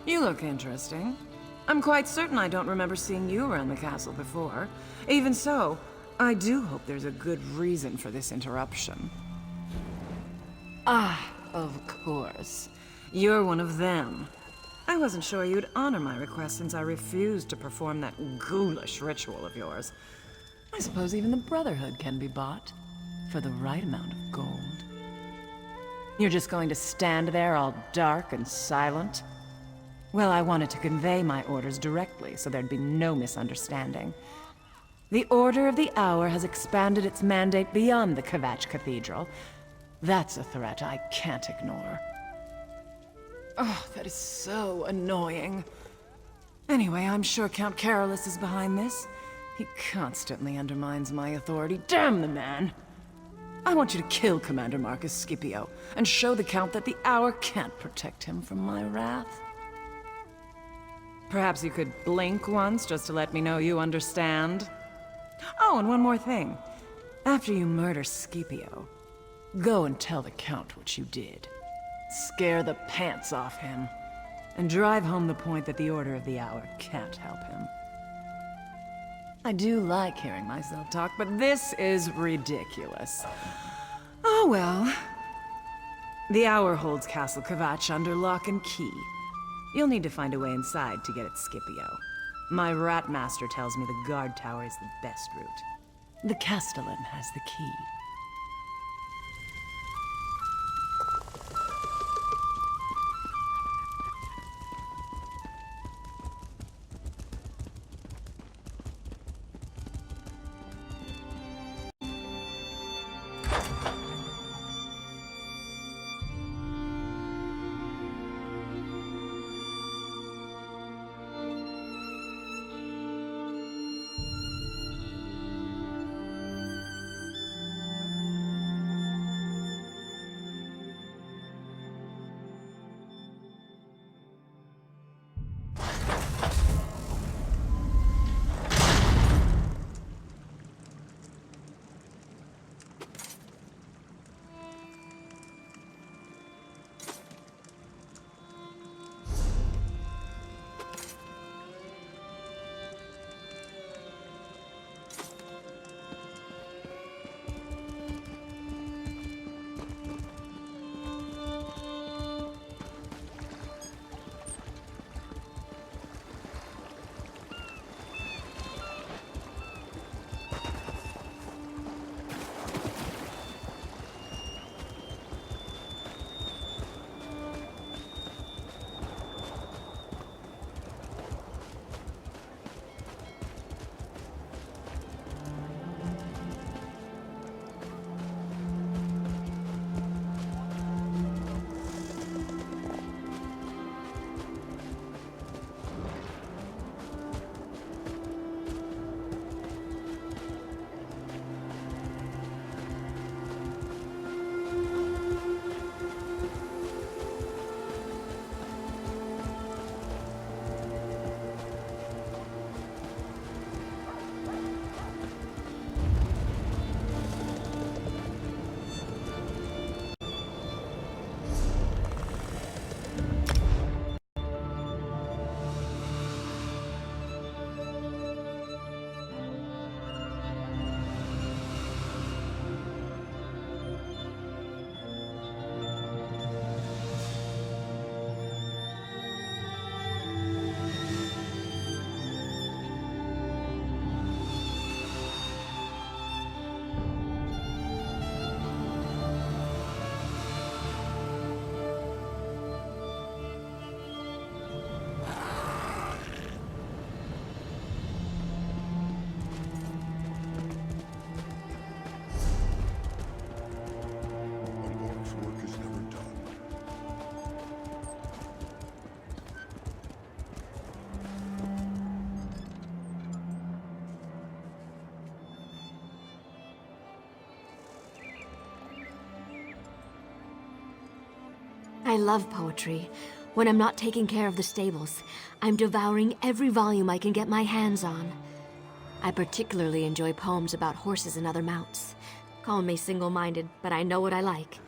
You look interesting. I'm quite certain I don't remember seeing you around the castle before. Even so, I do hope there's a good reason for this interruption. Ah, of course. You're one of them. I wasn't sure you'd honor my request since I refused to perform that ghoulish ritual of yours. I suppose even the Brotherhood can be bought for the right amount of gold. You're just going to stand there all dark and silent? Well, I wanted to convey my orders directly so there'd be no misunderstanding. The Order of the Hour has expanded its mandate beyond the Kvatch Cathedral. That's a threat I can't ignore. Oh, that is so annoying. Anyway, I'm sure Count Carolus is behind this. He constantly undermines my authority. Damn the man! I want you to kill Commander Marcus Scipio, and show the Count that the Hour can't protect him from my wrath. Perhaps you could blink once just to let me know you understand? Oh, and one more thing. After you murder Scipio, go and tell the Count what you did. Scare the pants off him, and drive home the point that the Order of the Hour can't help him. I do like hearing myself talk, but this is ridiculous. Oh well. The Hour holds Castle Kvatch under lock and key. You'll need to find a way inside to get at Scipio. My rat master tells me the guard tower is the best route. The Castellan has the key. I love poetry. When I'm not taking care of the stables, I'm devouring every volume I can get my hands on. I particularly enjoy poems about horses and other mounts. Call me single-minded, but I know what I like.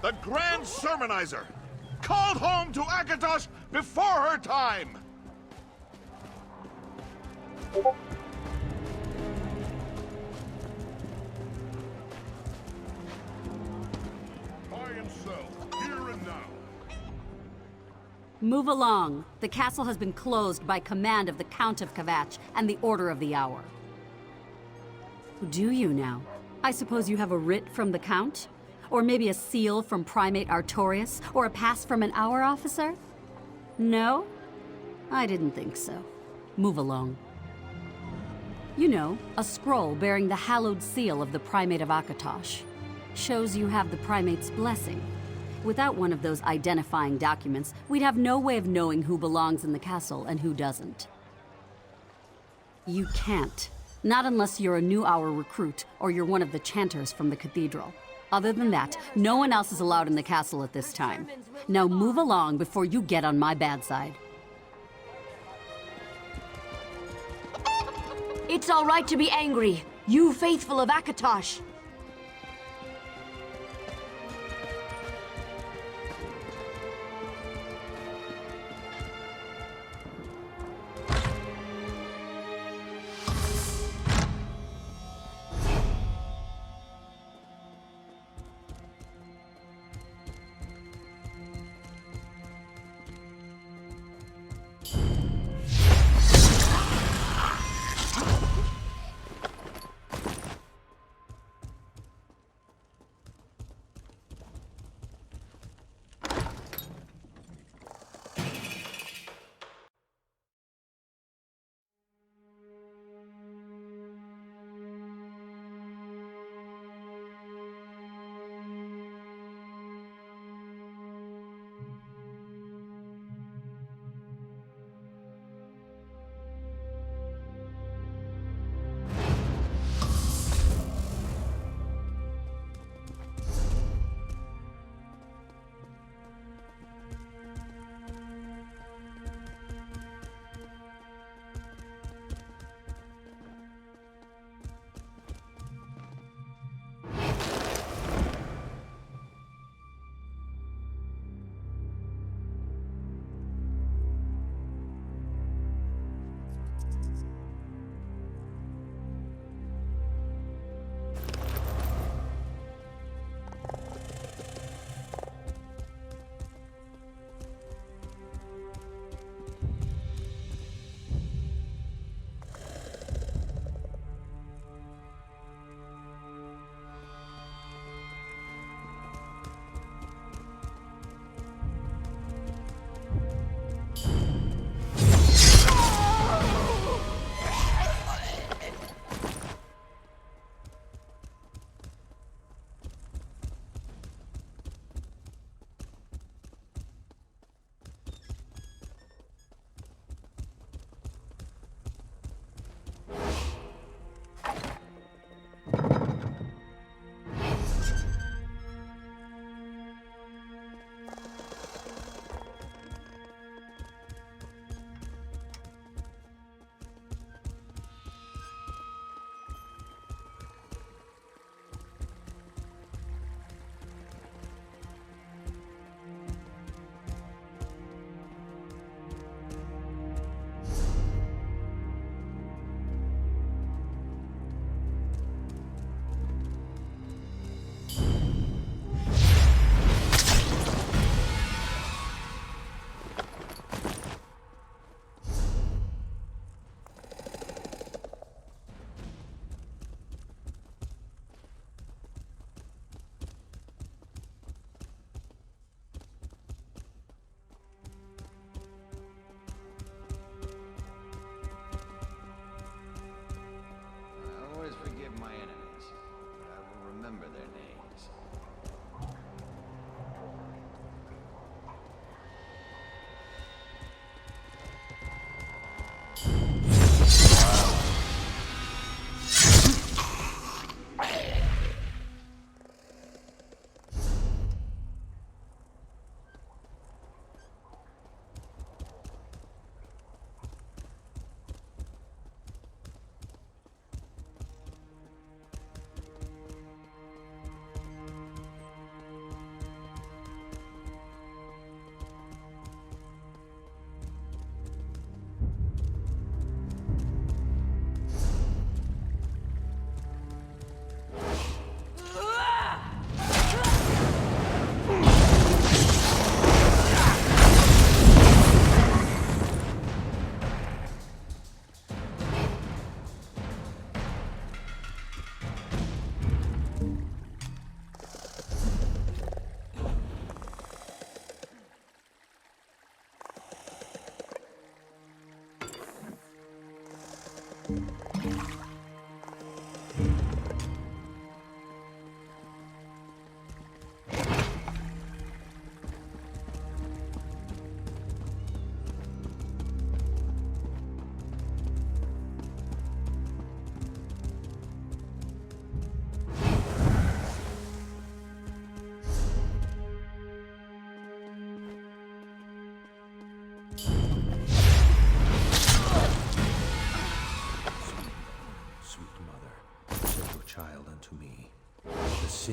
the Grand Sermonizer, called home to Akatosh before her time. Buy and sell, here and now. Move along. The castle has been closed by command of the Count of Kvatch and the Order of the Hour. Do you now? I suppose you have a writ from the Count? Or maybe a seal from Primate Artorius? Or a pass from an Hour officer? No? I didn't think so. Move along. You know, a scroll bearing the hallowed seal of the Primate of Akatosh. Shows you have the Primate's blessing. Without one of those identifying documents, we'd have no way of knowing who belongs in the castle and who doesn't. You can't. Not unless you're a new Hour recruit, or you're one of the chanters from the cathedral. Other than that, no one else is allowed in the castle at this time. Now move along before you get on my bad side. It's all right to be angry, you faithful of Akatosh.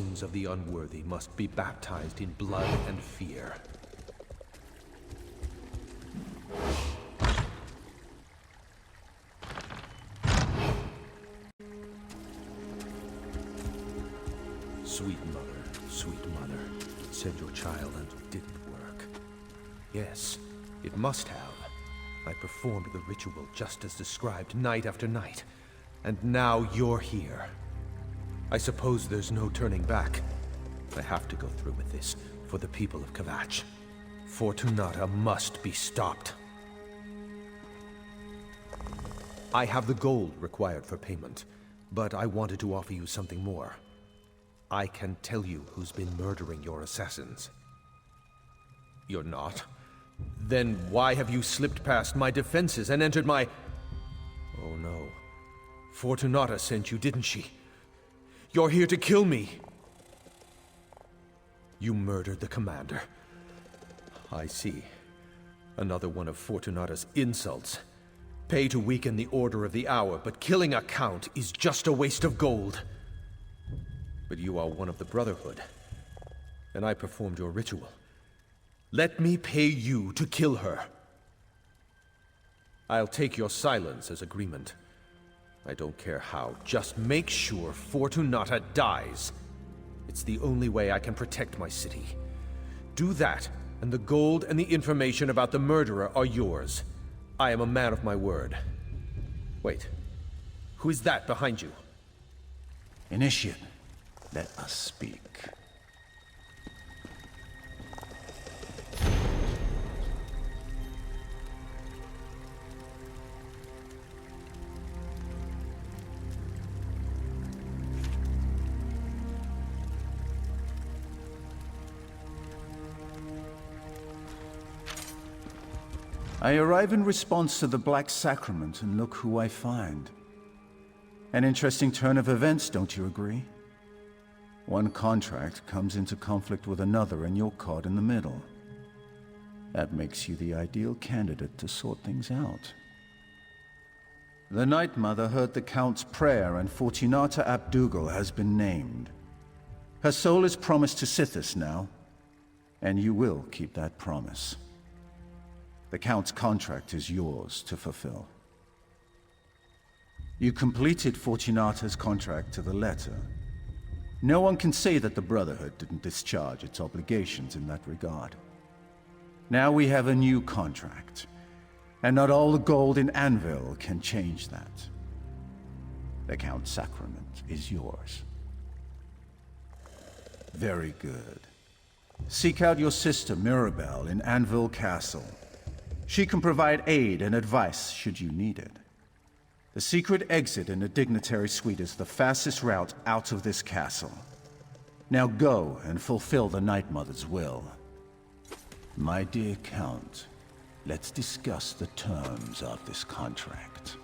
sins of the unworthy must be baptized in blood and fear. Sweet mother, said your child and it didn't work. Yes, it must have. I performed the ritual just as described night after night, and now you're here. I suppose there's no turning back. I have to go through with this, for the people of Kvatch. Fortunata must be stopped. I have the gold required for payment, but I wanted to offer you something more. I can tell you who's been murdering your assassins. You're not? Then why have you slipped past my defenses and entered my... Oh no. Fortunata sent you, didn't she? You're here to kill me! You murdered the commander. I see. Another one of Fortunata's insults. Pay to weaken the Order of the Hour, but killing a count is just a waste of gold. But you are one of the Brotherhood, and I performed your ritual. Let me pay you to kill her. I'll take your silence as agreement. I don't care how, just make sure Fortunata dies. It's the only way I can protect my city. Do that, and the gold and the information about the murderer are yours. I am a man of my word. Wait, who is that behind you? Initiate, let us speak. I arrive in response to the Black Sacrament, and look who I find. An interesting turn of events, don't you agree? One contract comes into conflict with another, and you're caught in the middle. That makes you the ideal candidate to sort things out. The Night Mother heard the Count's prayer, and Fortunata Abdugal has been named. Her soul is promised to Sithis now, and you will keep that promise. The Count's contract is yours to fulfill. You completed Fortunata's contract to the letter. No one can say that the Brotherhood didn't discharge its obligations in that regard. Now we have a new contract, and not all the gold in Anvil can change that. The Count's sacrament is yours. Very good. Seek out your sister Mirabelle in Anvil Castle. She can provide aid and advice should you need it. The secret exit in the Dignitary Suite is the fastest route out of this castle. Now go and fulfill the Night Mother's will. My dear Count, let's discuss the terms of this contract.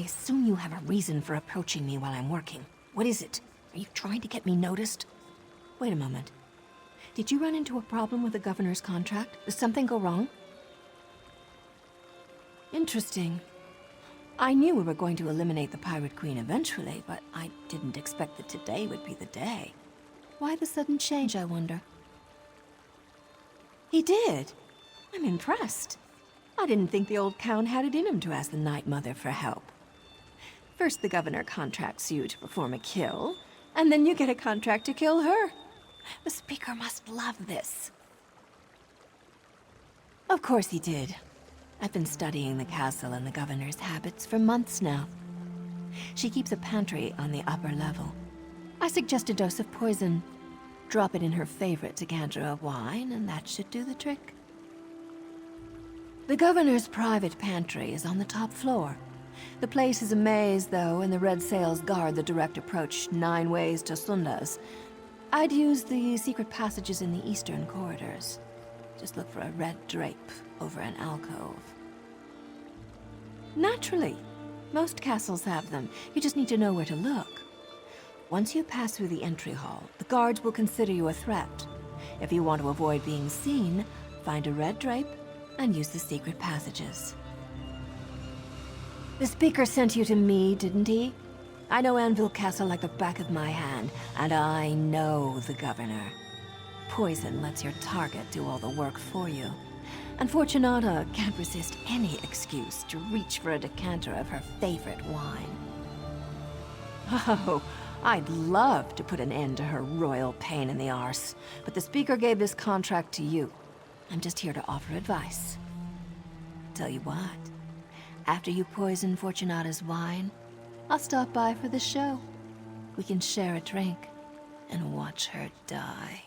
I assume you have a reason for approaching me while I'm working. What is it? Are you trying to get me noticed? Wait a moment. Did you run into a problem with the governor's contract? Did something go wrong? Interesting. I knew we were going to eliminate the Pirate Queen eventually, but I didn't expect that today would be the day. Why the sudden change, I wonder? He did? I'm impressed. I didn't think the old Count had it in him to ask the Night Mother for help. First, the governor contracts you to perform a kill, and then you get a contract to kill her. The Speaker must love this. Of course he did. I've been studying the castle and the governor's habits for months now. She keeps a pantry on the upper level. I suggest a dose of poison. Drop it in her favorite decanter of wine, and that should do the trick. The governor's private pantry is on the top floor. The place is a maze, though, and the red sails guard the direct approach 9 ways to Sundas. I'd use the secret passages in the eastern corridors. Just look for a red drape over an alcove. Naturally. Most castles have them. You just need to know where to look. Once you pass through the entry hall, the guards will consider you a threat. If you want to avoid being seen, find a red drape and use the secret passages. The Speaker sent you to me, didn't he? I know Anvil Castle like the back of my hand, and I know the governor. Poison lets your target do all the work for you. And Fortunata can't resist any excuse to reach for a decanter of her favorite wine. Oh, I'd love to put an end to her royal pain in the arse, but the Speaker gave this contract to you. I'm just here to offer advice. Tell you what, after you poison Fortunata's wine, I'll stop by for the show. We can share a drink and watch her die.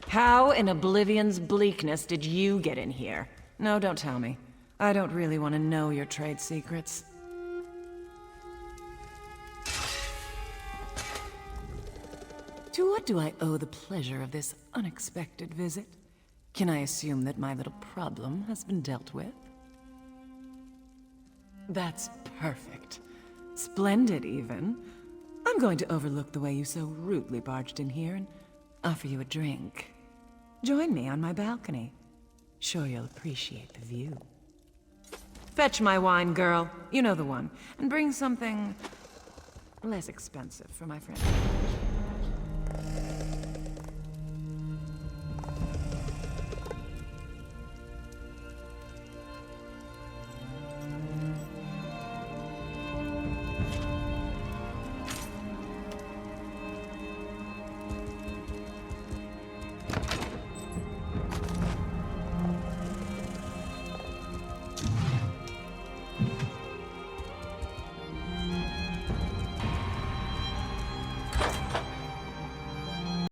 How in Oblivion's bleakness did you get in here? No, don't tell me. I don't really want to know your trade secrets. To what do I owe the pleasure of this unexpected visit? Can I assume that my little problem has been dealt with? That's perfect. Splendid, even. I'm going to overlook the way you so rudely barged in here and offer you a drink. Join me on my balcony. Sure you'll appreciate the view. Fetch my wine, girl. You know the one. And bring something less expensive for my friend.